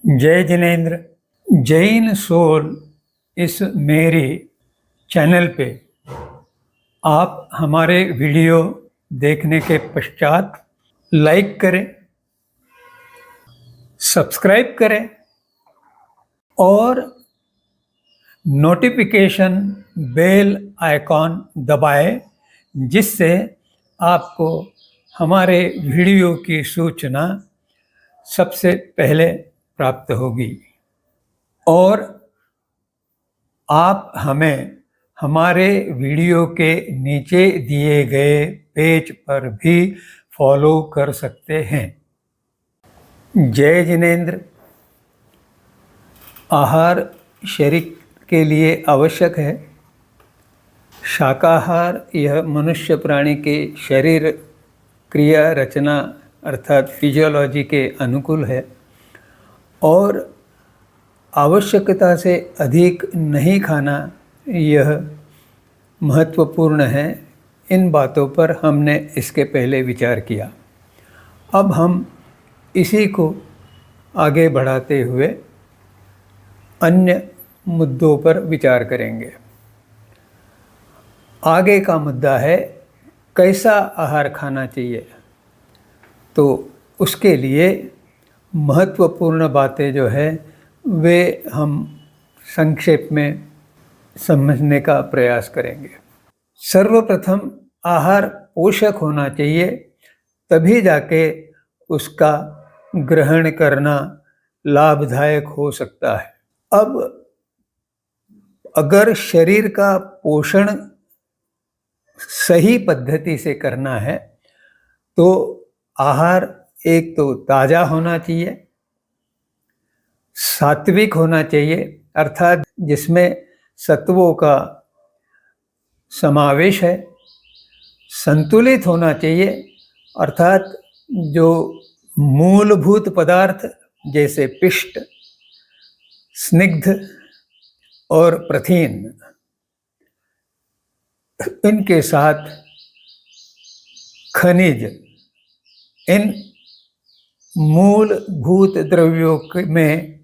जय जिनेन्द्र। जैन सोल इस मेरे चैनल पे आप हमारे वीडियो देखने के पश्चात लाइक करें, सब्सक्राइब करें और नोटिफिकेशन बेल आइकॉन दबाएं, जिससे आपको हमारे वीडियो की सूचना सबसे पहले प्राप्त होगी। और आप हमें हमारे वीडियो के नीचे दिए गए पेज पर भी फॉलो कर सकते हैं। जय जिनेन्द्र। आहार शरीर के लिए आवश्यक है। शाकाहार यह मनुष्य प्राणी के शरीर क्रिया रचना अर्थात फिजियोलॉजी के अनुकूल है और आवश्यकता से अधिक नहीं खाना यह महत्वपूर्ण है। इन बातों पर हमने इसके पहले विचार किया। अब हम इसी को आगे बढ़ाते हुए अन्य मुद्दों पर विचार करेंगे। आगे का मुद्दा है कैसा आहार खाना चाहिए। तो उसके लिए महत्वपूर्ण बातें जो है वे हम संक्षेप में समझने का प्रयास करेंगे। सर्वप्रथम आहार पोषक होना चाहिए, तभी जाके उसका ग्रहण करना लाभदायक हो सकता है। अब अगर शरीर का पोषण सही पद्धति से करना है तो आहार एक तो ताज़ा होना चाहिए, सात्विक होना चाहिए अर्थात जिसमें सत्वों का समावेश है, संतुलित होना चाहिए अर्थात जो मूलभूत पदार्थ जैसे पिष्ट, स्निग्ध और प्रथिन, इनके साथ खनिज, इन मूलभूत द्रव्यों में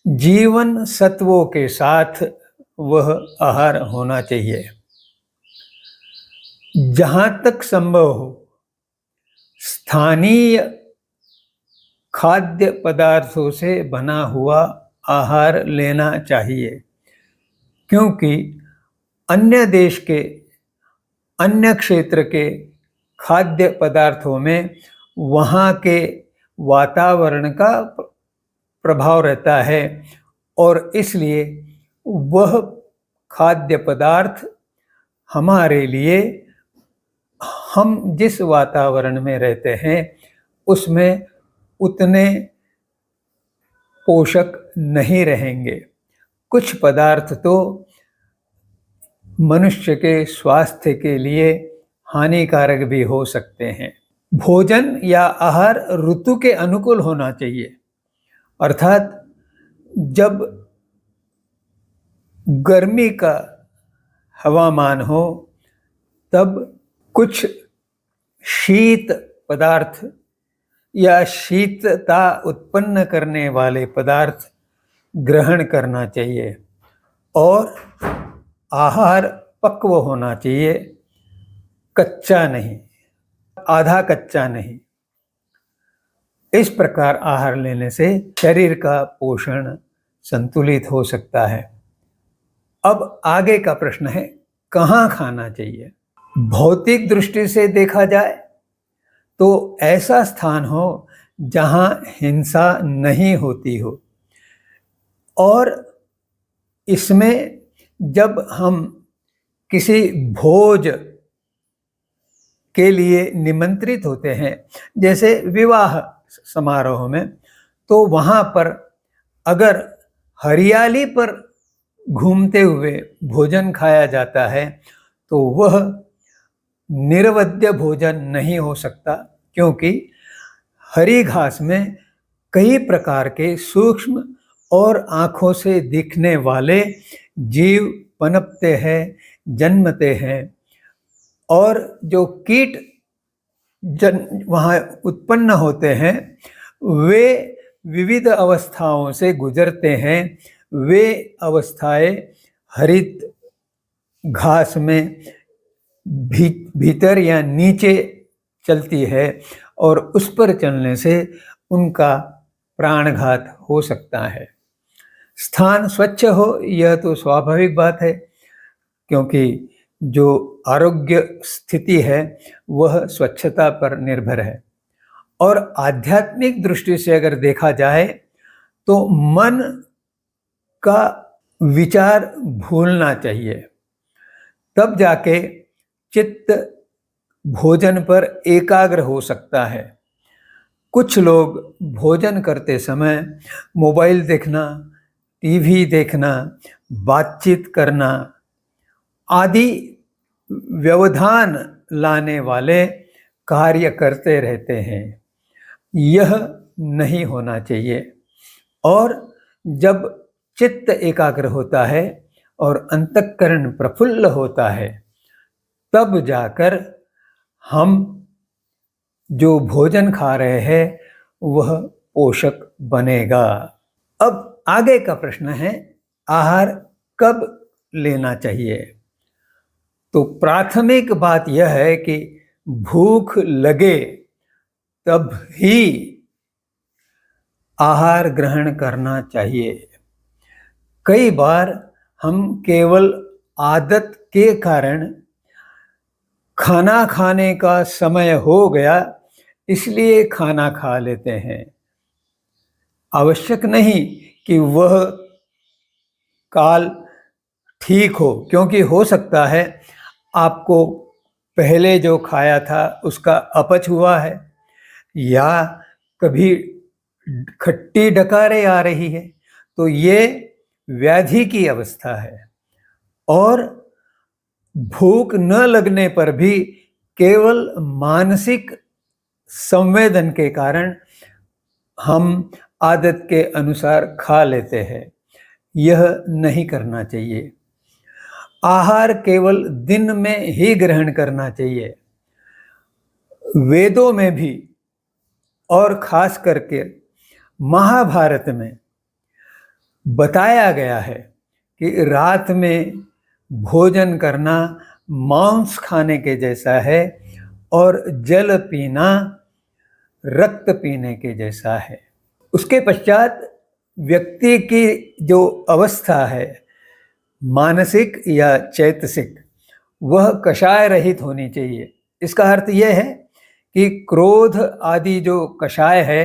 जीवन सत्वों के साथ वह आहार होना चाहिए। जहाँ तक संभव हो स्थानीय खाद्य पदार्थों से बना हुआ आहार लेना चाहिए, क्योंकि अन्य देश के अन्य क्षेत्र के खाद्य पदार्थों में वहाँ के वातावरण का प्रभाव रहता है और इसलिए वह खाद्य पदार्थ हमारे लिए हम जिस वातावरण में रहते हैं उसमें उतने पोषक नहीं रहेंगे। कुछ पदार्थ तो मनुष्य के स्वास्थ्य के लिए हानिकारक भी हो सकते हैं। भोजन या आहार ऋतु के अनुकूल होना चाहिए, अर्थात जब गर्मी का हवामान हो तब कुछ शीत पदार्थ या शीतता उत्पन्न करने वाले पदार्थ ग्रहण करना चाहिए और आहार पक्व होना चाहिए, कच्चा नहीं, आधा कच्चा नहीं। इस प्रकार आहार लेने से शरीर का पोषण संतुलित हो सकता है। अब आगे का प्रश्न है कहाँ खाना चाहिए। भौतिक दृष्टि से देखा जाए तो ऐसा स्थान हो जहाँ हिंसा नहीं होती हो और इसमें जब हम किसी भोज के लिए निमंत्रित होते हैं जैसे विवाह समारोह में, तो वहाँ पर अगर हरियाली पर घूमते हुए भोजन खाया जाता है तो वह निर्वद्य भोजन नहीं हो सकता, क्योंकि हरी घास में कई प्रकार के सूक्ष्म और आँखों से दिखने वाले जीव पनपते हैं, जन्मते हैं और जो कीट वहाँ उत्पन्न होते हैं वे विविध अवस्थाओं से गुजरते हैं, वे अवस्थाएं हरित घास में भीतर या नीचे चलती है और उस पर चलने से उनका प्राणघात हो सकता है। स्थान स्वच्छ हो यह तो स्वाभाविक बात है, क्योंकि जो आरोग्य स्थिति है वह स्वच्छता पर निर्भर है। और आध्यात्मिक दृष्टि से अगर देखा जाए तो मन का विचार भूलना चाहिए, तब जाके चित्त भोजन पर एकाग्र हो सकता है। कुछ लोग भोजन करते समय मोबाइल देखना, टीवी देखना, बातचीत करना आदि व्यवधान लाने वाले कार्य करते रहते हैं। यह नहीं होना चाहिए। और जब चित्त एकाग्र होता है और अंतःकरण प्रफुल्ल होता है, तब जाकर हम जो भोजन खा रहे हैं वह पोषक बनेगा। अब आगे का प्रश्न है, आहार कब लेना चाहिए? तो प्राथमिक बात यह है कि भूख लगे तब ही आहार ग्रहण करना चाहिए। कई बार हम केवल आदत के कारण खाना खाने का समय हो गया इसलिए खाना खा लेते हैं। आवश्यक नहीं कि वह काल ठीक हो, क्योंकि हो सकता है आपको पहले जो खाया था उसका अपच हुआ है, या कभी खट्टी डकारे आ रही है, तो ये व्याधि की अवस्था है। और भूख न लगने पर भी केवल मानसिक संवेदन के कारण हम आदत के अनुसार खा लेते हैं। यह नहीं करना चाहिए। आहार केवल दिन में ही ग्रहण करना चाहिए। वेदों में भी और खास करके महाभारत में बताया गया है कि रात में भोजन करना मांस खाने के जैसा है और जल पीना रक्त पीने के जैसा है। उसके पश्चात व्यक्ति की जो अवस्था है, मानसिक या चैतसिक, वह कषाय रहित होनी चाहिए। इसका अर्थ यह है कि क्रोध आदि जो कषाय है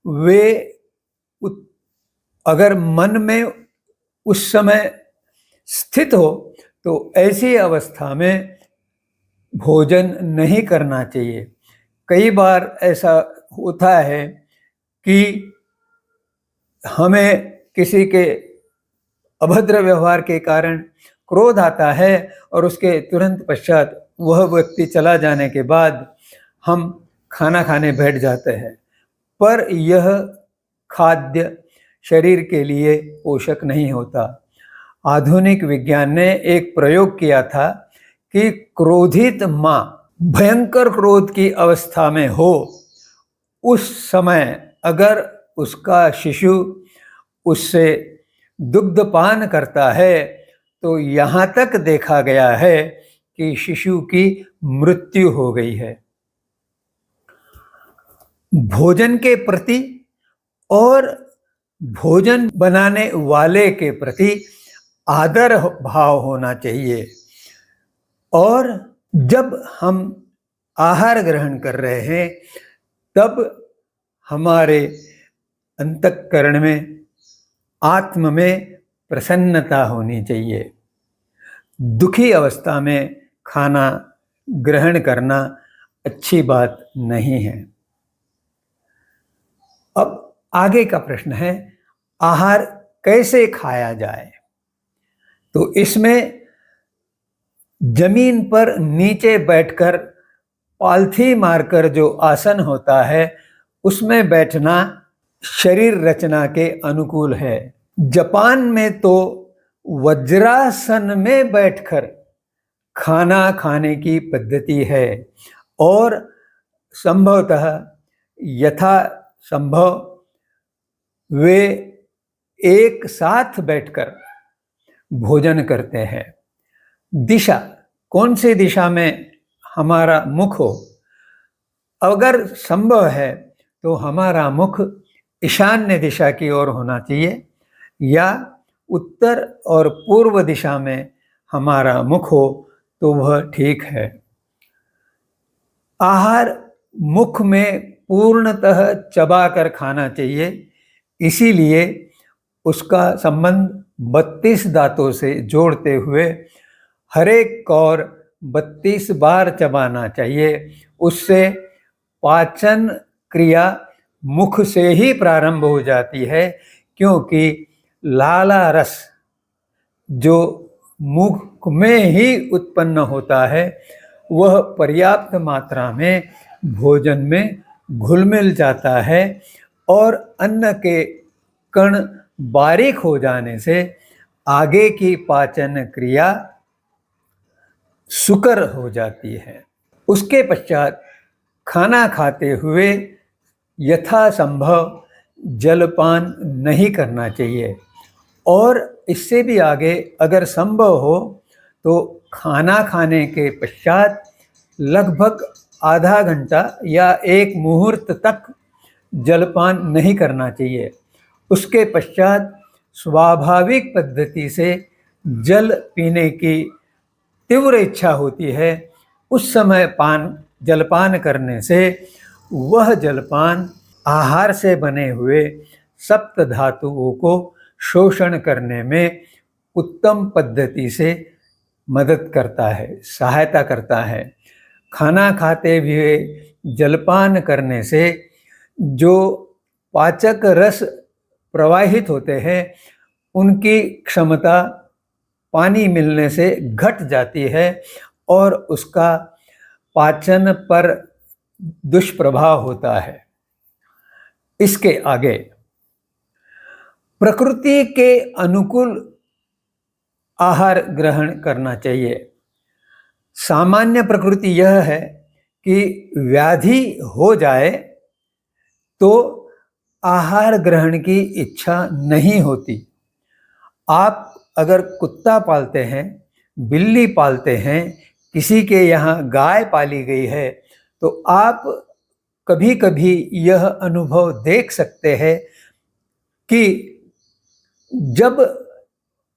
वे अगर मन में उस समय स्थित हो तो ऐसी अवस्था में भोजन नहीं करना चाहिए। कई बार ऐसा होता है कि हमें किसी के अभद्र व्यवहार के कारण क्रोध आता है और उसके तुरंत पश्चात वह व्यक्ति चला जाने के बाद हम खाना खाने बैठ जाते हैं, पर यह खाद्य शरीर के लिए पोषक नहीं होता। आधुनिक विज्ञान ने एक प्रयोग किया था कि क्रोधित माँ भयंकर क्रोध की अवस्था में हो, उस समय अगर उसका शिशु उससे दुग्धपान करता है तो यहाँ तक देखा गया है कि शिशु की मृत्यु हो गई है। भोजन के प्रति और भोजन बनाने वाले के प्रति आदर भाव होना चाहिए। और जब हम आहार ग्रहण कर रहे हैं तब हमारे अंतःकरण में, आत्म में प्रसन्नता होनी चाहिए। दुखी अवस्था में खाना ग्रहण करना अच्छी बात नहीं है। अब आगे का प्रश्न है, आहार कैसे खाया जाए? तो इसमें जमीन पर नीचे बैठकर पालथी मारकर जो आसन होता है उसमें बैठना शरीर रचना के अनुकूल है। जापान में तो वज्रासन में बैठकर खाना खाने की पद्धति है और संभवतः यथा संभव वे एक साथ बैठकर भोजन करते हैं। दिशा, कौन सी दिशा में हमारा मुख हो? अगर संभव है तो हमारा मुख ईशान्य दिशा की ओर होना चाहिए, या उत्तर और पूर्व दिशा में हमारा मुख हो तो वह ठीक है। आहार मुख में पूर्णतः चबाकर खाना चाहिए, इसीलिए उसका संबंध 32 दांतों से जोड़ते हुए हर एक कौर 32 बार चबाना चाहिए। उससे पाचन क्रिया मुख से ही प्रारंभ हो जाती है, क्योंकि लाला रस जो मुख में ही उत्पन्न होता है वह पर्याप्त मात्रा में भोजन में घुल मिल जाता है, और अन्न के कण बारीक हो जाने से आगे की पाचन क्रिया सुकर हो जाती है। उसके पश्चात खाना खाते हुए यथासंभव जलपान नहीं करना चाहिए, और इससे भी आगे अगर संभव हो तो खाना खाने के पश्चात लगभग आधा घंटा या एक मुहूर्त तक जलपान नहीं करना चाहिए। उसके पश्चात स्वाभाविक पद्धति से जल पीने की तीव्र इच्छा होती है, उस समय जलपान करने से वह जलपान आहार से बने हुए सप्त धातुओं को शोषण करने में उत्तम पद्धति से मदद करता है, सहायता करता है। खाना खाते हुए जलपान करने से जो पाचक रस प्रवाहित होते हैं उनकी क्षमता पानी मिलने से घट जाती है, और उसका पाचन पर दुष्प्रभाव होता है। इसके आगे प्रकृति के अनुकूल आहार ग्रहण करना चाहिए। सामान्य प्रकृति यह है कि व्याधि हो जाए तो आहार ग्रहण की इच्छा नहीं होती। आप अगर कुत्ता पालते हैं, बिल्ली पालते हैं, किसी के यहाँ गाय पाली गई है, तो आप कभी कभी यह अनुभव देख सकते हैं कि जब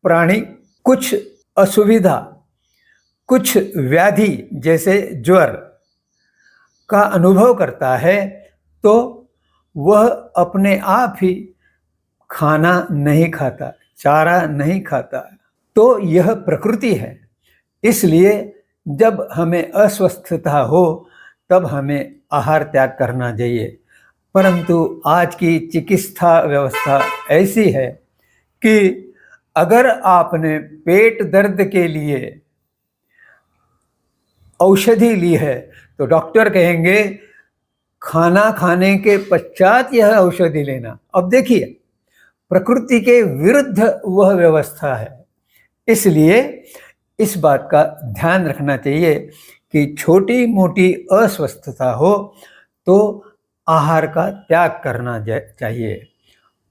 प्राणी कुछ असुविधा, कुछ व्याधि जैसे ज्वर का अनुभव करता है तो वह अपने आप ही खाना नहीं खाता, चारा नहीं खाता। तो यह प्रकृति है। इसलिए जब हमें अस्वस्थता हो तब हमें आहार त्याग करना चाहिए। परंतु आज की चिकित्सा व्यवस्था ऐसी है कि अगर आपने पेट दर्द के लिए औषधि ली है तो डॉक्टर कहेंगे खाना खाने के पश्चात यह औषधि लेना। अब देखिए, प्रकृति के विरुद्ध वह व्यवस्था है। इसलिए इस बात का ध्यान रखना चाहिए कि छोटी मोटी अस्वस्थता हो तो आहार का त्याग करना चाहिए,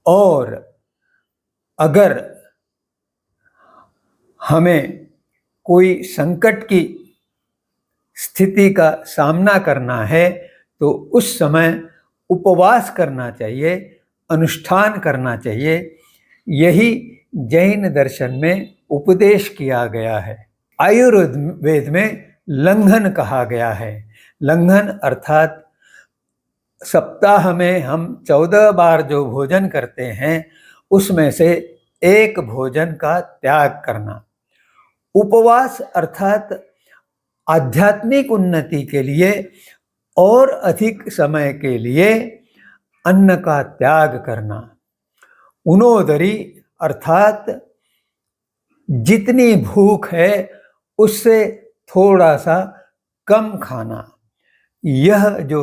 और अगर हमें कोई संकट की स्थिति का सामना करना है तो उस समय उपवास करना चाहिए, अनुष्ठान करना चाहिए। यही जैन दर्शन में उपदेश किया गया है। आयुर्वेद में लंघन कहा गया है। लंघन अर्थात सप्ताह में हम 14 बार जो भोजन करते हैं उसमें से एक भोजन का त्याग करना। उपवास अर्थात आध्यात्मिक उन्नति के लिए और अधिक समय के लिए अन्न का त्याग करना। उनोदरी अर्थात जितनी भूख है उससे थोड़ा सा कम खाना। यह जो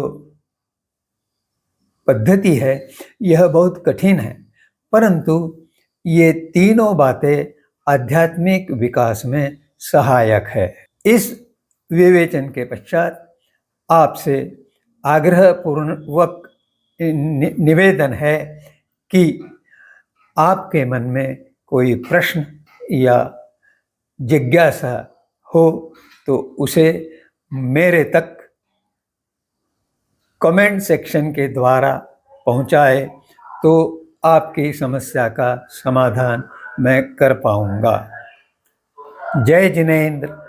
पद्धति है यह बहुत कठिन है, परंतु ये तीनों बातें आध्यात्मिक विकास में सहायक है। इस विवेचन के पश्चात आपसे आग्रहपूर्वक निवेदन है कि आपके मन में कोई प्रश्न या जिज्ञासा हो तो उसे मेरे तक कमेंट सेक्शन के द्वारा पहुंचाए तो आपकी समस्या का समाधान मैं कर पाऊंगा। जय जिनेंद्र।